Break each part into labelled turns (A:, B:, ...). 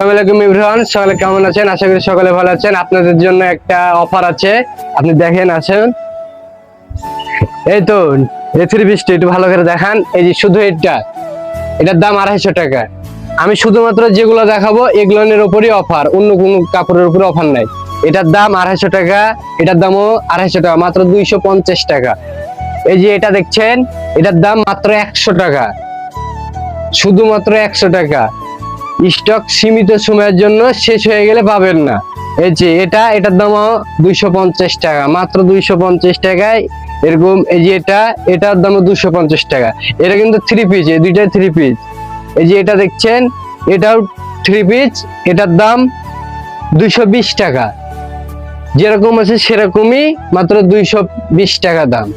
A: আসসালামু আলাইকুম এভরিওয়ান, সকলে কেমন আছেন? আশা করি সকলে ভালো আছেন। আপনাদের জন্য একটা অফার আছে, আপনি দেখেন আছেন। এই তো এই থ্রি পিসটা একটু ভালো করে দেখান। এই যে শুধু এটার দাম 250 টাকা। আমি শুধুমাত্র যেগুলো দেখাবো এগুলোর উপরই অফার, অন্য কোনো কাপড়ের উপরে অফার নাই। এটার দাম 250 টাকা, এটার দামও 250 টাকা, মাত্র 250 টাকা। এই যে এটা দেখছেন, এটার দাম মাত্র 100 টাকা, শুধুমাত্র 100 টাকা। স্টক সীমিত সময়ের জন্য, শেষ হয়ে গেলে পাবেন না। এই যে এটার দামও 250 টাকা, মাত্র 250 টাকায় এরকম। এই যে এটার দামও 250 টাকা। এটা কিন্তু থ্রি পিস, এই দুইটা থ্রি পিস। এই যে এটা দেখছেন, এটাও থ্রি পিস, এটার দাম 220 টাকা। যেরকম আছে সেরকমই, মাত্র 220 টাকা দাম।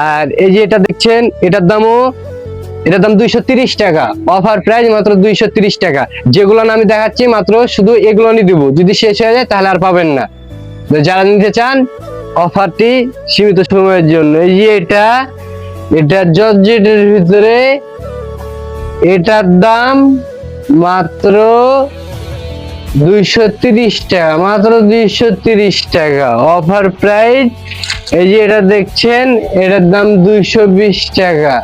A: আর এই যে এটা দেখছেন, এটার দাম 230 টাকা, অফার প্রাইস মাত্র 230 টাকা। যেগুলো আমি দেখাচ্ছি মাত্র শুধু এগুলো নিয়ে দিব, যদি শেষ হয়ে যায় তাহলে আর পাবেন না। যারা নিতে চান, অফারটি সীমিত সময়ের জন্য। এই যে এটা জর্জেটের ভিতরে, এটার দাম মাত্র 230 টাকা, মাত্র 230 টাকা, অফার প্রাইস। এই যে এটা দেখছেন, এটার দাম 220 টাকা।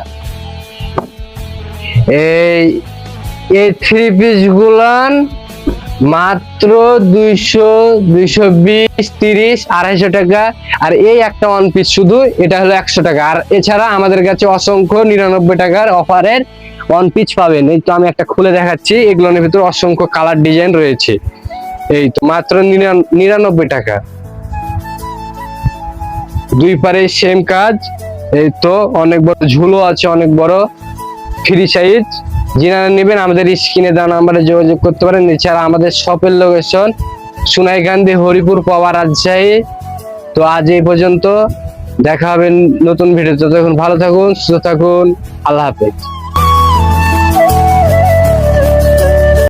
A: এই থ্রি পিস গুলান মাত্র 200, 220, 30, 250 টাকা। আর এই একটা ওয়ান পিস শুধু, এটা হলো 100 টাকা। আর এছাড়া আমাদের কাছে অসংখ্য 99 টাকার অফারের ওয়ান পিস পাবেন। এই তো আমি একটা খুলে দেখাচ্ছি, এগুলোর ভিতরে অসংখ্য কালার ডিজাইন রয়েছে। এই তো মাত্র 99 টাকা, দুই পারে সেম কাজ। এই তো অনেক বড় ঝুলো আছে, অনেক বড়, ফ্রি সাইজ। যিনারা নেবেন আমাদের স্ক্রিনে দেওয়া নাম্বারে যোগাযোগ করতে পারেন। এছাড়া আমাদের শপের লোকেশন সোনাইকান্দি, হরিপুর, পাওয়া, রাজশাহী। তো আজ এই পর্যন্ত, দেখা হবে নতুন ভিডিও। ততক্ষণ ভালো থাকুন, সুস্থ থাকুন, আল্লাহ হাফেজ।